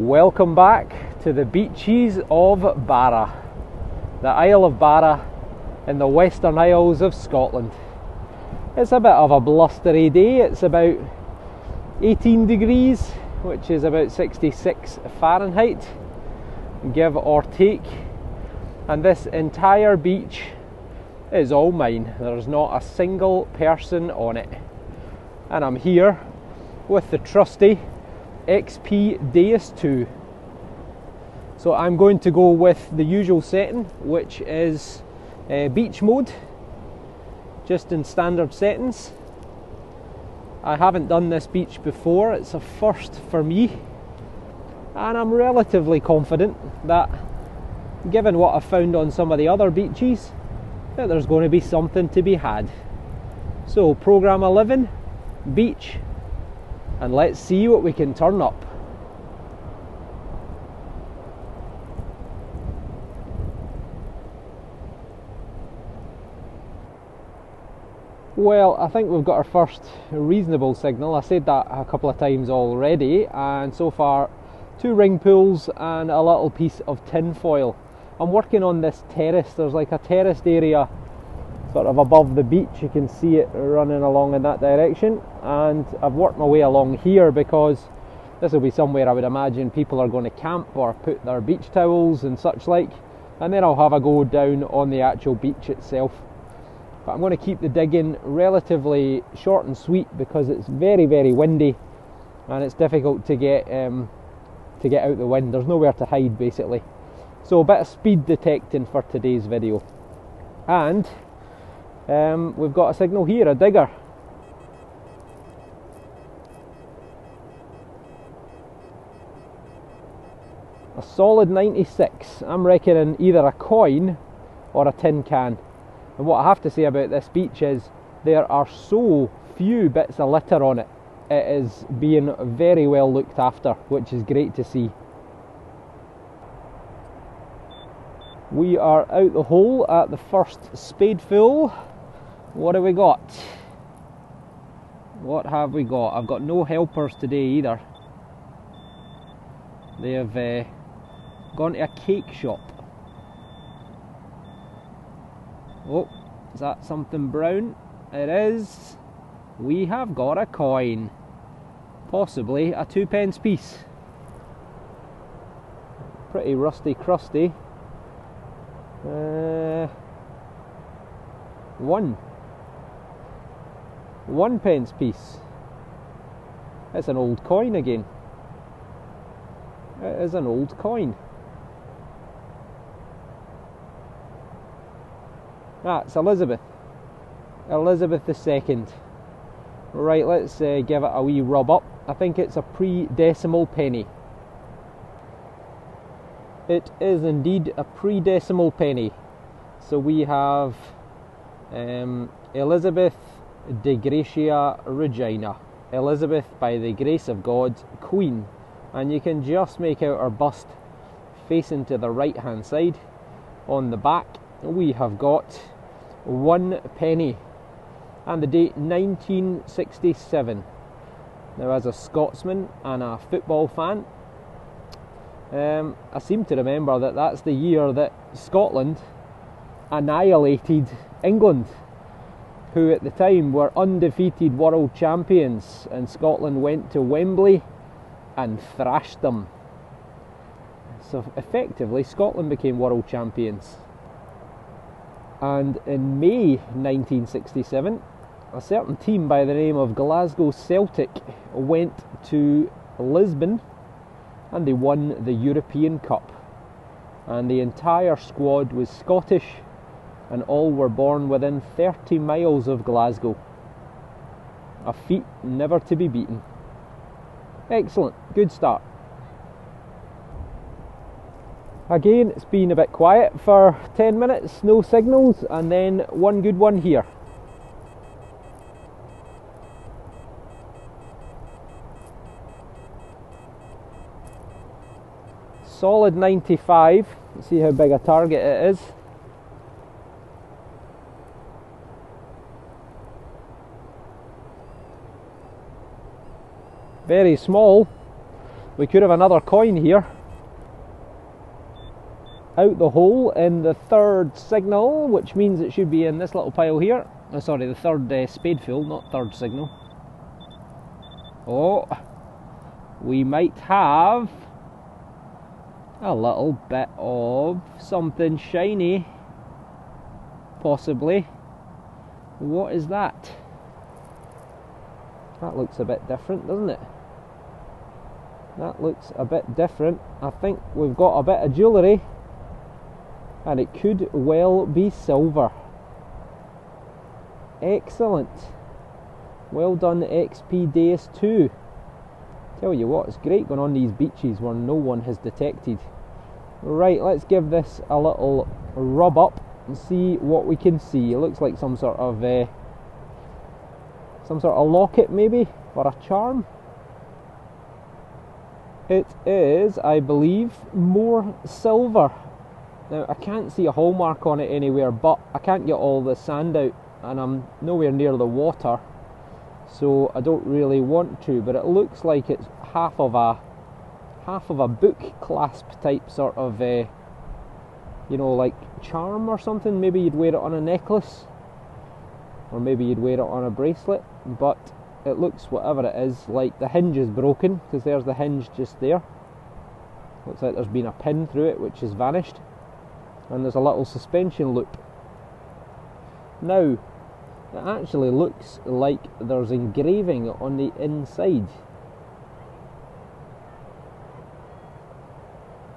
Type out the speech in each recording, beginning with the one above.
Welcome back to the beaches of Barra, the Isle of Barra in the Western Isles of Scotland. It's a bit of a blustery day. It's about 18 degrees, which is about 66 Fahrenheit, give or take. And this entire beach is all mine. There's not a single person on it. And I'm here with the trusty XP DEUS II. So I'm going to go with the usual setting, which is beach mode, just in standard settings. I haven't done this beach before, it's a first for me, and I'm relatively confident that, given what I've found on some of the other beaches, that there's going to be something to be had. So program 11, beach, and let's see what we can turn up. Well, I think we've got our first reasonable signal. I said that a couple of times already, and so far 2 ring pools and a little piece of tin foil. I'm working on this terrace. There's like a terraced area sort of above the beach. You can see it running along in that direction, and I've worked my way along here because this will be somewhere I would imagine people are going to camp or put their beach towels and such like, and then I'll have a go down on the actual beach itself. But I'm going to keep the digging relatively short and sweet because it's very, very windy and it's difficult to get out the wind. There's nowhere to hide basically. So a bit of speed detecting for today's video. And we've got a signal here, a digger. A solid 96. I'm reckoning either a coin or a tin can. And what I have to say about this beach is there are so few bits of litter on it. It is being very well looked after, which is great to see. We are out the hole at the first spadeful. What have we got? What have we got? I've got no helpers today either. They have gone to a cake shop. Oh, is that something brown? It is. We have got a coin. Possibly a 2p piece. Pretty rusty crusty. 1p piece. It's an old coin again. It is an old coin. That's Elizabeth. Elizabeth II. Right, let's give it a wee rub up. I think it's a pre-decimal penny. It is indeed a pre-decimal penny. So we have Elizabeth de Gratia Regina. Elizabeth, by the grace of God, Queen. And you can just make out her bust facing to the right hand side. On the back we have got 1 penny and the date 1967. Now, as a Scotsman and a football fan, I seem to remember that that's the year that Scotland annihilated England, who at the time were undefeated world champions, and Scotland went to Wembley and thrashed them. So effectively Scotland became world champions. And in May 1967, a certain team by the name of Glasgow Celtic went to Lisbon and they won the European Cup. And the entire squad was Scottish, and all were born within 30 miles of Glasgow. A feat never to be beaten. Excellent, good start. Again, it's been a bit quiet for 10 minutes, no signals, and then one good one here. Solid 95, let's see how big a target it is. Very small, We could have another coin here. Out the hole in the third signal, which means it should be in this little pile here. Oh, sorry, the third spadeful, not third signal. Oh, we might have a little bit of something shiny, possibly. What is that? That looks a bit different, doesn't it? That looks a bit different. I think we've got a bit of jewellery, and it could well be silver. Excellent. Well done, XP DEUS II. Tell you what, it's great going on these beaches where no one has detected. Right, let's give this a little rub up and see what we can see. It looks like some sort of locket maybe, or a charm. It is, I believe, more silver. Now I can't see a hallmark on it anywhere, but I can't get all the sand out, and I'm nowhere near the water, so I don't really want to. But it looks like it's half of a book clasp type sort of, you know, like charm or something. Maybe you'd wear it on a necklace, or maybe you'd wear it on a bracelet. But it looks, whatever it is, like the hinge is broken, because there's the hinge just there. Looks like there's been a pin through it which has vanished, and there's a little suspension loop. Now, it actually looks like there's engraving on the inside,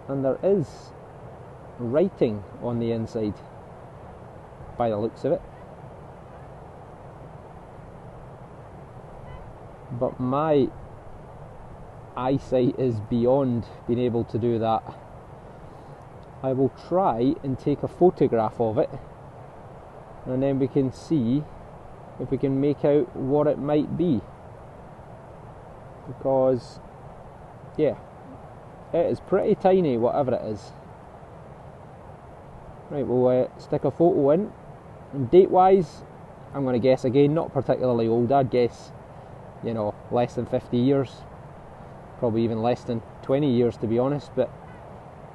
and there is writing on the inside by the looks of it. But my eyesight is beyond being able to do that. I will try and take a photograph of it, and then we can see if we can make out what it might be. Because, yeah, it is pretty tiny, whatever it is. Right, we'll stick a photo in. And date wise, I'm going to guess again, not particularly old. I'd guess, you know, less than 50 years, probably even less than 20 years to be honest, but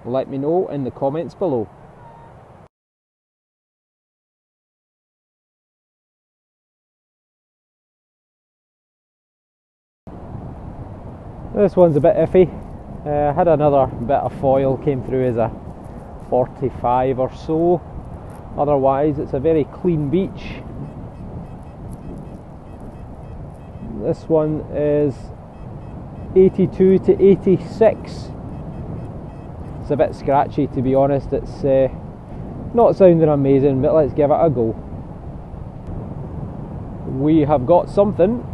let me know in the comments below. This one's a bit iffy. I had another bit of foil, came through as a 45 or so. Otherwise it's a very clean beach. This one is 82 to 86. It's a bit scratchy to be honest. It's not sounding amazing, but let's give it a go. We have got something,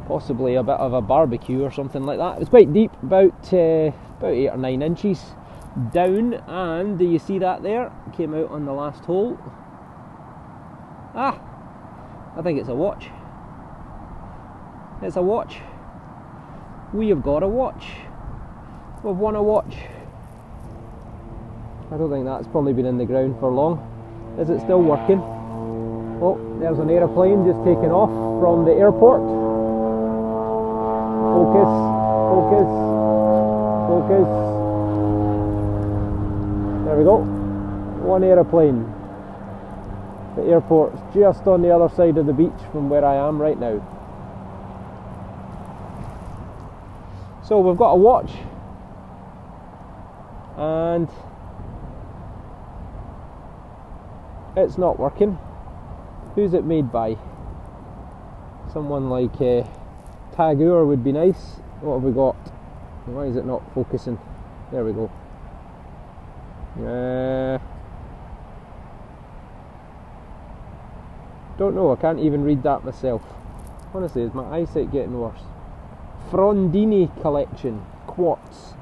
possibly a bit of a barbecue or something like that. It's quite deep, about 8 or 9 inches down, and do you see that there? Came out on the last hole. Ah, I think it's a watch. It's a watch. We have got a watch. We've won a watch. I don't think that's probably been in the ground for long. Is it still working? Oh, there's an aeroplane just taking off from the airport. Focus, focus, focus. There we go. One aeroplane. The airport's just on the other side of the beach from where I am right now. So we've got a watch, and it's not working. Who's it made by? Someone like Tagore would be nice. What have we got? Why is it not focusing? There we go. Don't know, I can't even read that myself. Honestly, is my eyesight getting worse? Frondini collection, quartz.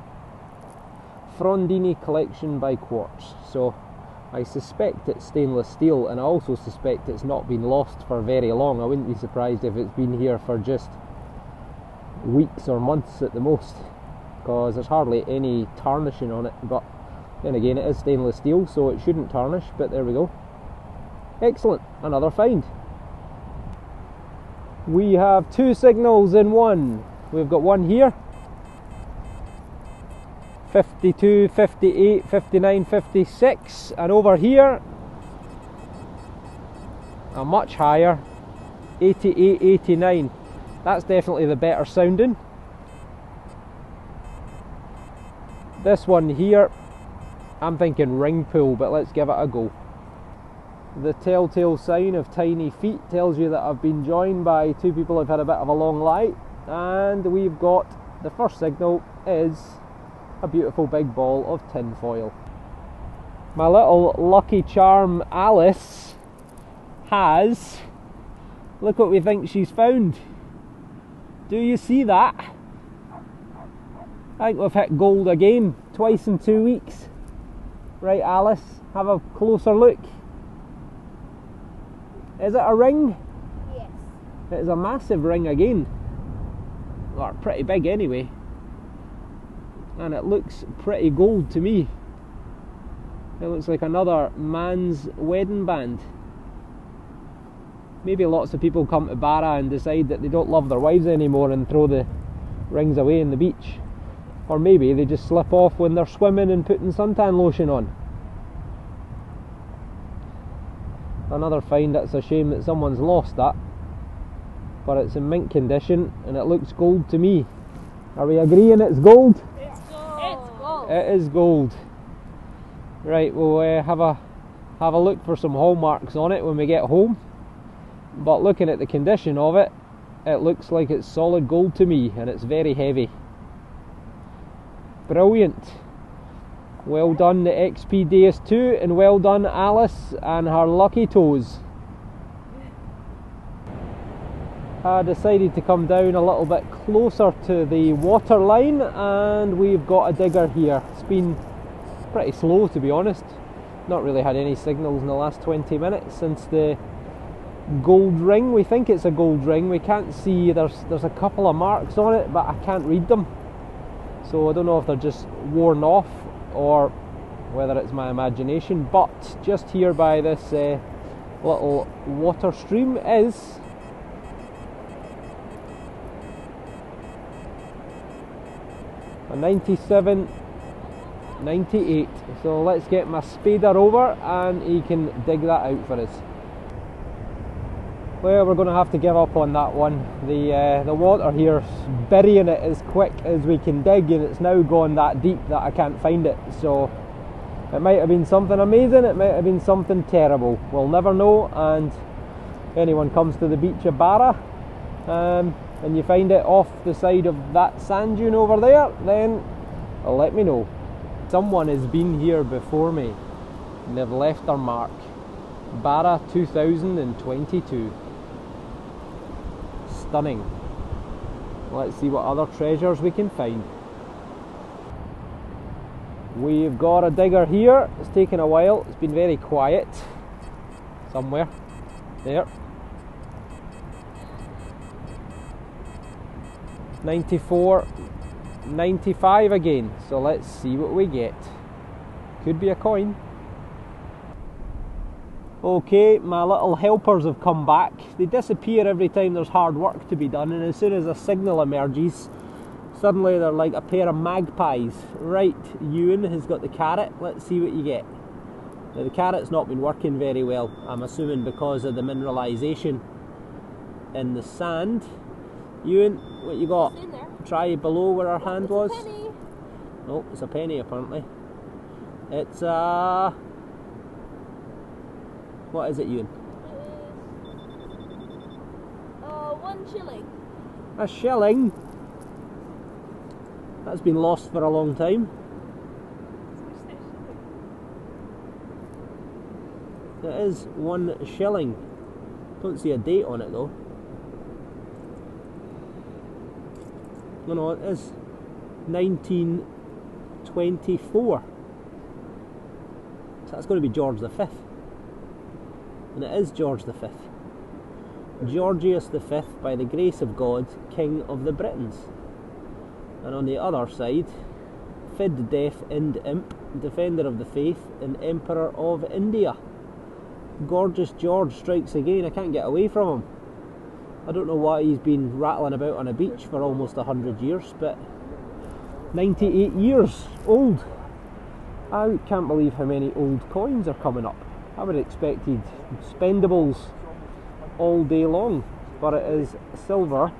Frondini collection by Quartz. So I suspect it's stainless steel, and I also suspect it's not been lost for very long. I wouldn't be surprised if it's been here for just weeks or months at the most, because there's hardly any tarnishing on it. But then again, it is stainless steel, so it shouldn't tarnish. But there we go. Excellent, another find. We have 2 signals in one. We've got one here 52, 58, 59, 56, and over here a much higher 88, 89. That's definitely the better sounding. This one here, I'm thinking ring pull, but let's give it a go. The telltale sign of tiny feet tells you that I've been joined by two people who've had a bit of a long light, and we've got the first signal is a beautiful big ball of tin foil. My little lucky charm Alice has, look what we think she's found. Do you see that? I think we've hit gold again, twice in 2 weeks. Right, Alice, have a closer look. Is it a ring? Yes. It is a massive ring again. Or pretty big anyway. And it looks pretty gold to me. It looks like another man's wedding band. Maybe lots of people come to Barra and decide that they don't love their wives anymore and throw the rings away in the beach. Or maybe they just slip off when they're swimming and putting suntan lotion on. Another find. It's a shame that someone's lost that. But it's in mint condition and it looks gold to me. Are we agreeing it's gold? It's gold. It's gold. It is gold. Right, we'll have a look for some hallmarks on it when we get home. But looking at the condition of it, it looks like it's solid gold to me, and it's very heavy. Brilliant. Well done the XP DEUS II, and well done Alice and her lucky toes. I decided to come down a little bit closer to the water line, and we've got a digger here. It's been pretty slow, to be honest. Not really had any signals in the last 20 minutes since the gold ring. We think it's a gold ring. We can't see, there's a couple of marks on it, but I can't read them. So I don't know if they're just worn off or whether it's my imagination. But just here by this little water stream is a 97, 98. So let's get my spader over and he can dig that out for us. Well, we're going to have to give up on that one. The water here's burying it as quick as we can dig, and it's now gone that deep that I can't find it. So it might have been something amazing, it might have been something terrible. We'll never know. And anyone comes to the beach of Barra and you find it off the side of that sand dune over there, then let me know. Someone has been here before me and they've left their mark. Barra 2022. Stunning. Let's see what other treasures we can find. We've got a digger here. It's taken a while. It's been very quiet. Somewhere. There. 94, 95 again. So let's see what we get. Could be a coin. Okay, my little helpers have come back. They disappear every time there's hard work to be done, and as soon as a signal emerges, suddenly they're like a pair of magpies. Right, Ewan has got the carrot. Let's see what you get. Now, the carrot's not been working very well, I'm assuming because of the mineralisation in the sand. Ewan, what you got? It's in there. Try below where our hand was. It's a penny. Oh, it's a penny apparently. It's a... What is it, Ewan? It is 1 shilling. A shilling? That's been lost for a long time. It is 1 shilling. Don't see a date on it though. No, it is 1924. So that's going to be George V. And it is George V. Georgius V, by the grace of God, King of the Britons. And on the other side, Fid Deaf Ind Imp, Defender of the Faith and Emperor of India. Gorgeous George strikes again. I can't get away from him. I don't know why he's been rattling about on a beach for almost 100 years, but 98 years old. I can't believe how many old coins are coming up. I would have expected spendables all day long, but it is silver.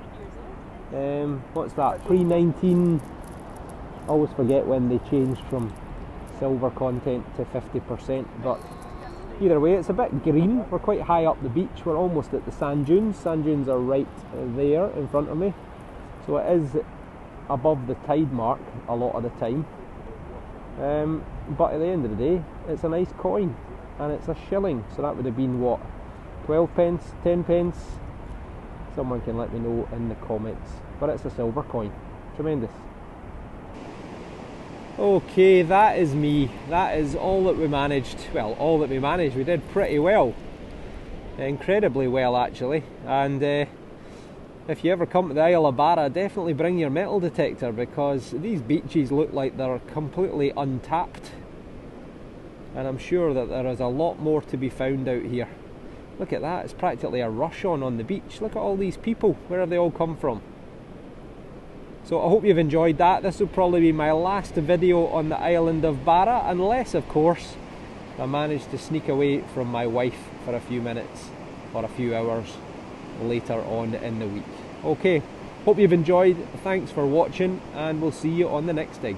What's that, pre-19, I always forget when they changed from silver content to 50%, but either way it's a bit green. We're quite high up the beach, we're almost at the sand dunes. Sand dunes are right there in front of me, so it is above the tide mark a lot of the time. But at the end of the day, it's a nice coin, and it's a shilling, so that would have been what, 12 pence, 10 pence? Someone can let me know in the comments, but it's a silver coin. Tremendous. Okay, that is me. That is all that we managed. Well, all that we managed. We did pretty well, incredibly well actually. And if you ever come to the Isle of Barra, definitely bring your metal detector, because these beaches look like they're completely untapped, and I'm sure that there is a lot more to be found out here. Look at that, it's practically a rush on the beach. Look at all these people, where have they all come from? So I hope you've enjoyed that. This will probably be my last video on the island of Barra, unless of course I manage to sneak away from my wife for a few minutes or a few hours later on in the week. Okay, hope you've enjoyed, thanks for watching, and we'll see you on the next dig.